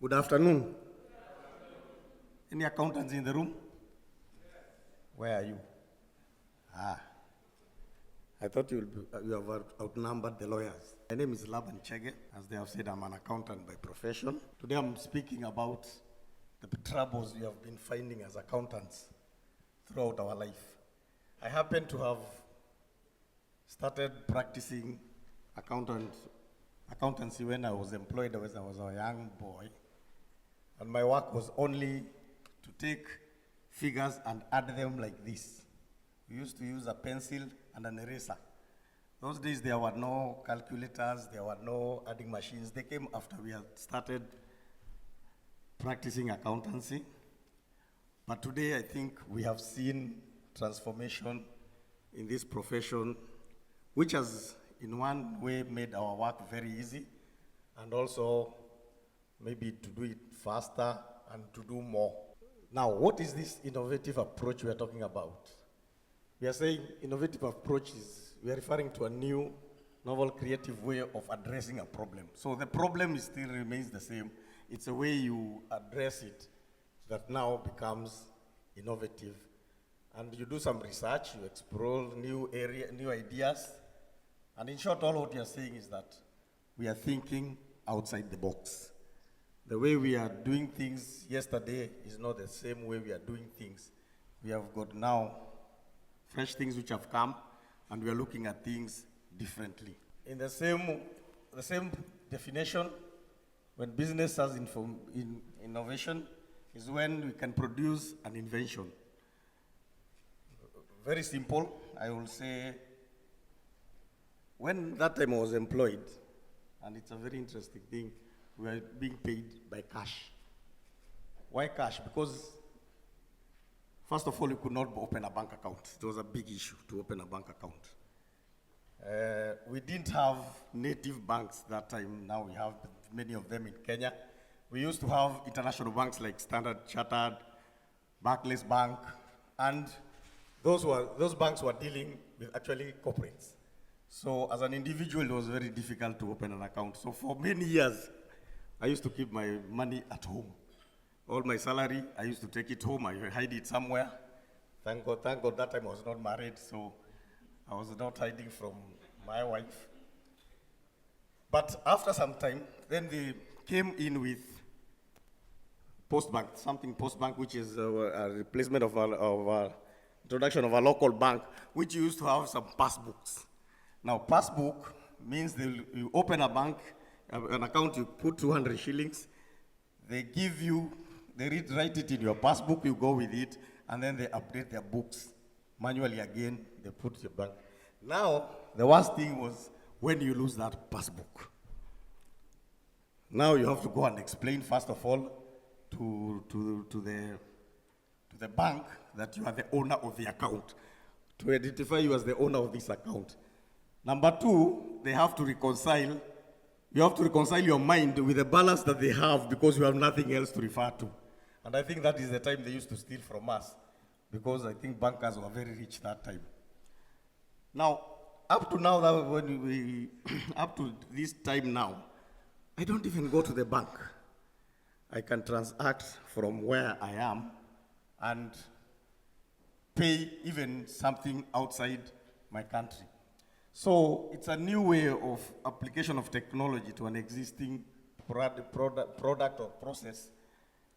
Good afternoon. Any accountants in the room? Where are you? I thought you have outnumbered the lawyers. My name is Laban Chege. As they have said, I'm an accountant by profession. Today I'm speaking about the troubles we have been finding as accountants throughout our life. I happen to have started practicing accountancy when I was employed as I was a young boy. And my work was only to take figures and add them like this. We used to use a pencil and an eraser. Those days there were no calculators, there were no adding machines. They came after we had started practicing accountancy. But today I think we have seen transformation in this profession, which has in one way made our work very easy, and also maybe to do it faster and to do more. Now, what is this innovative approach we are talking about? We are saying innovative approach is, we are referring to a new, novel, creative way of addressing a problem. So the problem still remains the same. It's a way you address it that now becomes innovative. And you do some research, you explore new ideas. And in short, all what you're saying is that we are thinking outside the box. The way we are doing things yesterday is not the same way we are doing things. We have got now fresh things which have come, and we are looking at things differently. In the same definition, when business has innovation, is when we can produce an invention. Very simple, I will say, when that time I was employed, and it's a very interesting thing, we were being paid by cash. Why cash? Because, first of all, you could not open a bank account. It was a big issue to open a bank account. We didn't have native banks that time. Now we have many of them in Kenya. We used to have international banks like Standard Chartered, Barclays Bank, and those banks were dealing with actually corporates. So as an individual, it was very difficult to open an account. So for many years, I used to keep my money at home. All my salary, I used to take it home, I hide it somewhere. Thank God that time I was not married, so I was not hiding from my wife. But after some time, then they came in with Postbank, which is a replacement of a introduction of a local bank, which used to have some passbooks. Now, passbook means you open a bank, an account, you put 200 shillings, they write it in your passbook, you go with it, and then they update their books manually again, they put your bank. Now, the worst thing was when you lose that passbook. Now you have to go and explain, first of all, to the bank that you are the owner of the account, to identify you as the owner of this account. Number two, you have to reconcile your mind with the balance that they have because you have nothing else to refer to. And I think that is the time they used to steal from us, because I think bankers were very rich that time. Now, up to now, up to this time now, I don't even go to the bank. I can transact from where I am and pay even something outside my country. So it's a new way of application of technology to an existing product or process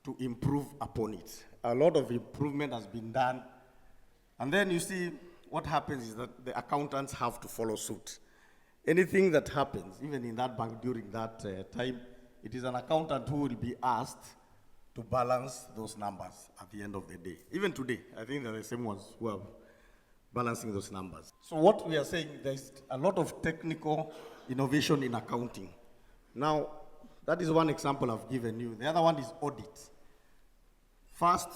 to improve upon it. A lot of improvement has been done. And then you see what happens is that the accountants have to follow suit. Anything that happens, even in that bank during that time, it is an accountant who will be asked to balance those numbers at the end of the day. Even today, I think they're the same ones who are balancing those numbers. So what we are saying, there's a lot of technical innovation in accounting. Now, that is one example I've given you. The other one is audit. First,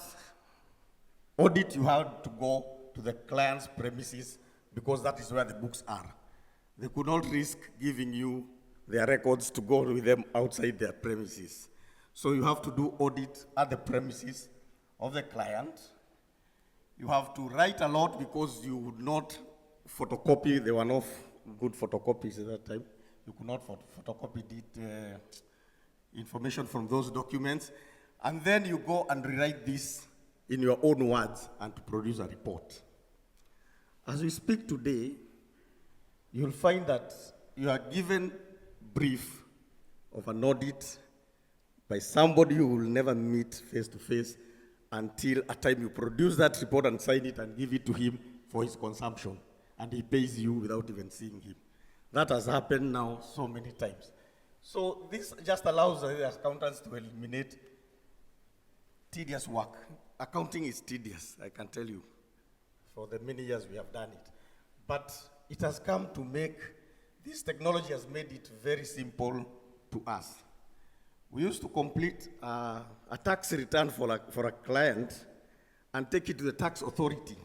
audit, you have to go to the client's premises because that is where the books are. They could not risk giving you their records to go with them outside their premises. So you have to do audit at the premises of the client. You have to write a lot because you would not photocopy. There were no good photocopies at that time. You could not photocopy it information from those documents, and then you go and rewrite this in your own words and to produce a report. As we speak today, you'll find that you are given brief of an audit by somebody you will never meet face to face until a time you produce that report and sign it and give it to him for his consumption, and he pays you without even seeing him. That has happened now so many times. So this just allows the accountants to eliminate tedious work. Accounting is tedious, I can tell you. For the many years we have done it. But it has come to make, this technology has made it very simple to us. We used to complete a tax return for a client and take it to the tax authority.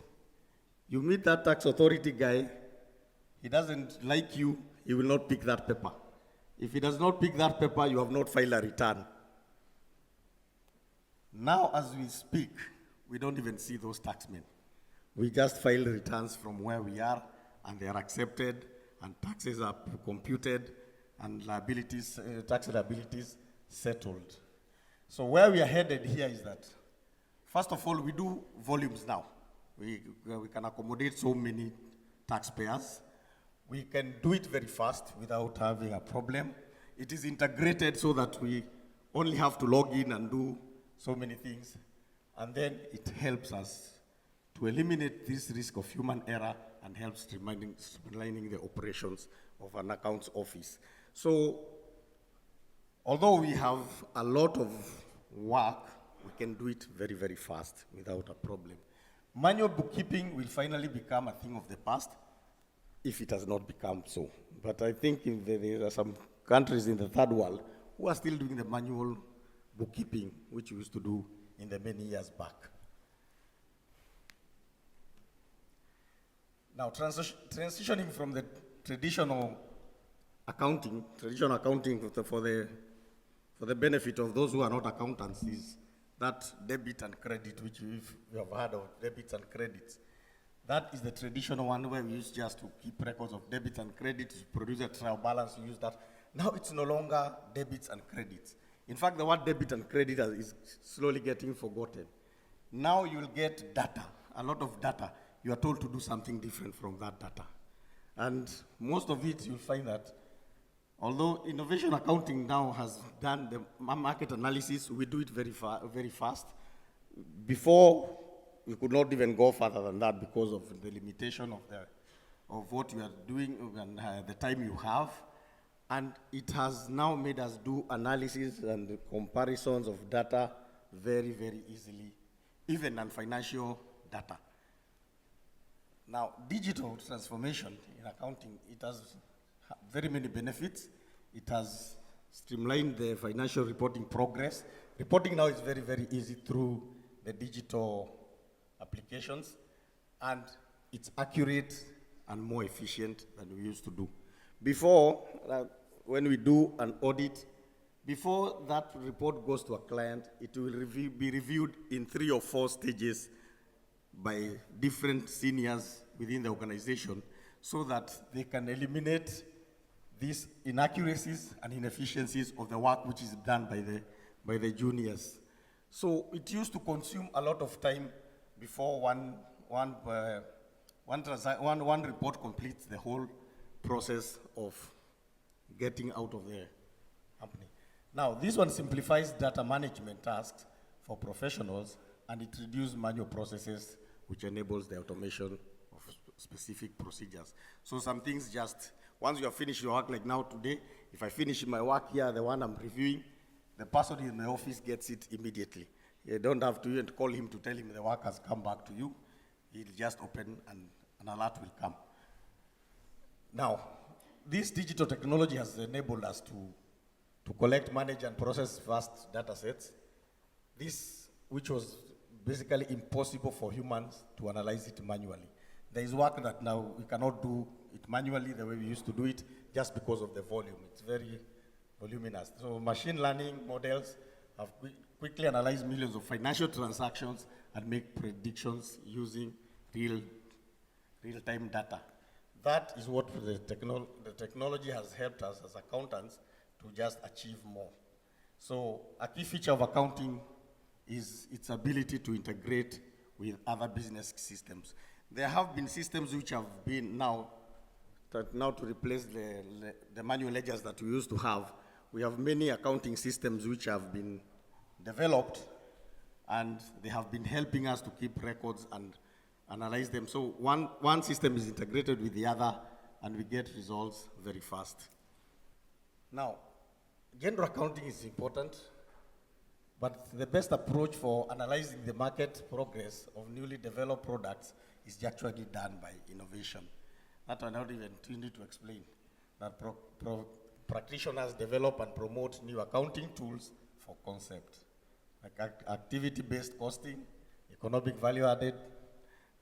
You meet that tax authority guy, he doesn't like you, he will not pick that paper. If he does not pick that paper, you have not filed a return. Now, as we speak, we don't even see those taxmen. We just file returns from where we are, and they are accepted, and taxes are computed, and liabilities, tax liabilities settled. So where we are headed here is that, first of all, we do volumes now. We can accommodate so many taxpayers. We can do it very fast without having a problem. It is integrated so that we only have to log in and do so many things. And then it helps us to eliminate this risk of human error and helps streamlining the operations of an accounts office. So, although we have a lot of work, we can do it very, very fast without a problem. Manual bookkeeping will finally become a thing of the past if it has not become so. But I think there are some countries in the third world who are still doing the manual bookkeeping, which we used to do in the many years back. Now, transitioning from the traditional accounting for the benefit of those who are not accountants is that debit and credit, which we have heard of, debits and credits. That is the traditional one where we used just to keep records of debits and credits, produce a trial balance, use that. Now it's no longer debits and credits. In fact, the word debit and credit is slowly getting forgotten. Now you'll get data, a lot of data. You are told to do something different from that data. And most of it, you'll find that although innovation accounting now has done the market analysis, we do it very fast. Before, we could not even go further than that because of the limitation of what you are doing and the time you have. And it has now made us do analysis and comparisons of data very, very easily, even non-financial data. Now, digital transformation in accounting, it has very many benefits. It has streamlined the financial reporting progress. Reporting now is very, very easy through the digital applications, and it's accurate and more efficient than we used to do. Before, when we do an audit, before that report goes to a client, it will be reviewed in 3 or 4 stages by different seniors within the organization so that they can eliminate these inaccuracies and inefficiencies of the work which is done by the juniors. So it used to consume a lot of time before one report completes the whole process of getting out of the company. Now, this one simplifies data management tasks for professionals, and it reduces manual processes, which enables the automation of specific procedures. So some things just, once you have finished your work, like now today, if I finish my work here, the one I'm reviewing, the person in the office gets it immediately. You don't have to even call him to tell him the work has come back to you. He'll just open and an alert will come. Now, this digital technology has enabled us to collect, manage, and process vast data sets. This, which was basically impossible for humans to analyze it manually. There is work that now we cannot do it manually the way we used to do it just because of the volume. It's very voluminous. So machine learning models have quickly analyzed millions of financial transactions and make predictions using real-time data. That is what the technology has helped us as accountants to just achieve more. So a key feature of accounting is its ability to integrate with other business systems. There have been systems which have been now to replace the manual ledgers that we used to have. We have many accounting systems which have been developed, and they have been helping us to keep records and analyze them. So one system is integrated with the other, and we get results very fast. Now, general accounting is important, but the best approach for analyzing the market progress of newly developed products is actually done by innovation. That I don't even need to explain. That practitioners develop and promote new accounting tools for concept, like activity-based costing, economic value added,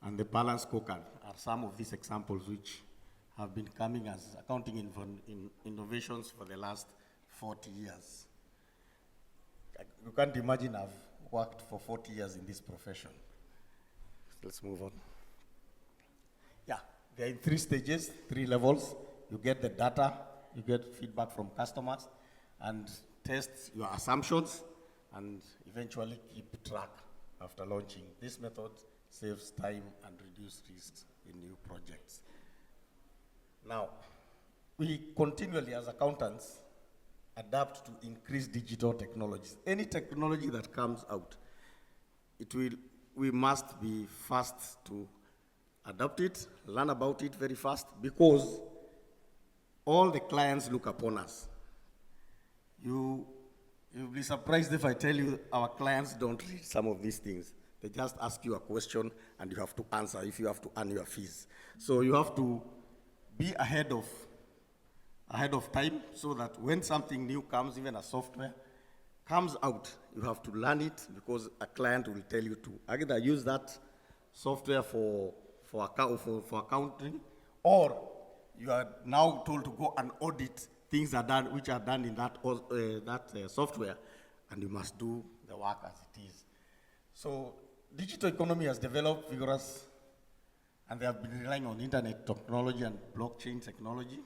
and the balance scorecard are some of these examples which have been coming as accounting innovations for the last 40 years. You can't imagine I've worked for 40 years in this profession. Let's move on. Yeah, they're in 3 stages, 3 levels. You get the data, you get feedback from customers, and test your assumptions, and eventually keep track after launching. This method saves time and reduces risks in new projects. Now, we continually, as accountants, adapt to increase digital technologies. Any technology that comes out, we must be fast to adopt it, learn about it very fast, because all the clients look upon us. You'll be surprised if I tell you our clients don't read some of these things. They just ask you a question and you have to answer if you have to earn your fees. So you have to be ahead of time, so that when something new comes, even a software comes out, you have to learn it, because a client will tell you to either use that software for accounting, or you are now told to go and audit things which are done in that software, and you must do the work as it is. So digital economy has developed vigorous, and they have been relying on internet technology and blockchain technology,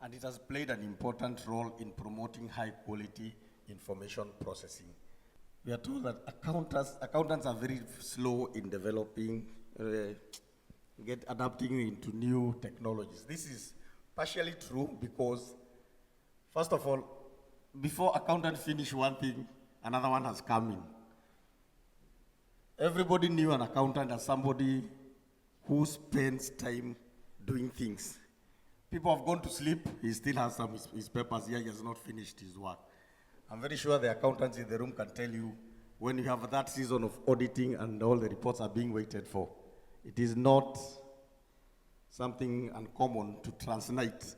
and it has played an important role in promoting high quality information processing. We are told that accountants are very slow in developing, adapting into new technologies. This is partially true because, first of all, before accountants finish one thing, another one has come in. Everybody knew an accountant as somebody who spends time doing things. People have gone to sleep, he still has some his papers here, he has not finished his work. I'm very sure the accountants in the room can tell you, when you have that season of auditing and all the reports are being waited for, it is not something uncommon to transnight.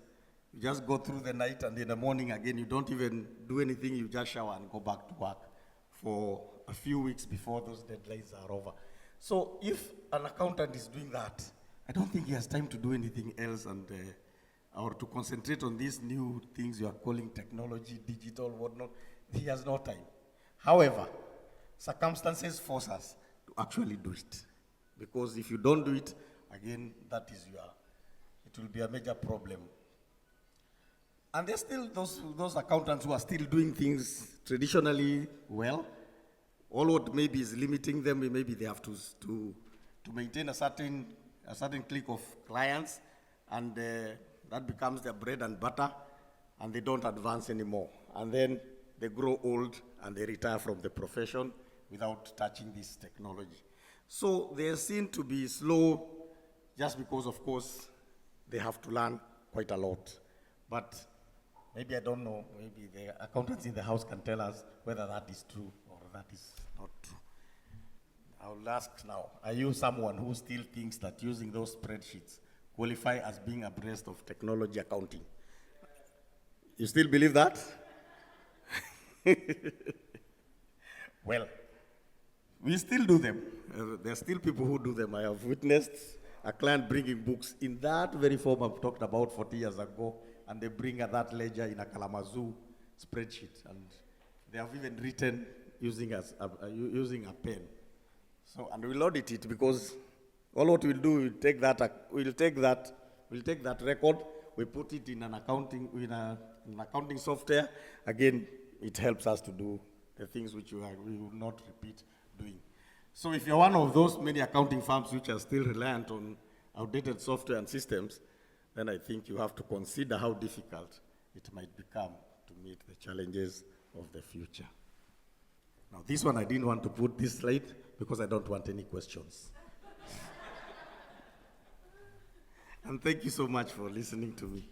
You just go through the night, and in the morning again, you don't even do anything, you just shower and go back to work for a few weeks before those deadlines are over. So if an accountant is doing that, I don't think he has time to do anything else or to concentrate on these new things you are calling technology, digital, whatnot. He has no time. However, circumstances force us to actually do it. Because if you don't do it, again, it will be a major problem. And there's still those accountants who are still doing things traditionally well. All what maybe is limiting them, maybe they have to maintain a certain clique of clients, and that becomes their bread and butter, and they don't advance anymore. And then they grow old and they retire from the profession without touching this technology. So they are seen to be slow just because, of course, they have to learn quite a lot. But maybe, I don't know, maybe the accountants in the house can tell us whether that is true or that is not true. I'll ask now, are you someone who still thinks that using those spreadsheets qualify as being abreast of technology accounting? You still believe that? Well, we still do them. There are still people who do them. I have witnessed a client bringing books in that very form I've talked about 40 years ago, and they bring that ledger in a Kalamazoo spreadsheet, and they have even written using a pen. So, and we'll audit it, because all what we'll do, we'll take that record, we put it in an accounting software. Again, it helps us to do the things which we will not repeat doing. So if you're one of those many accounting firms which are still reliant on outdated software and systems, then I think you have to consider how difficult it might become to meet the challenges of the future. Now this one I didn't want to put this slide because I don't want any questions. And thank you so much for listening to me.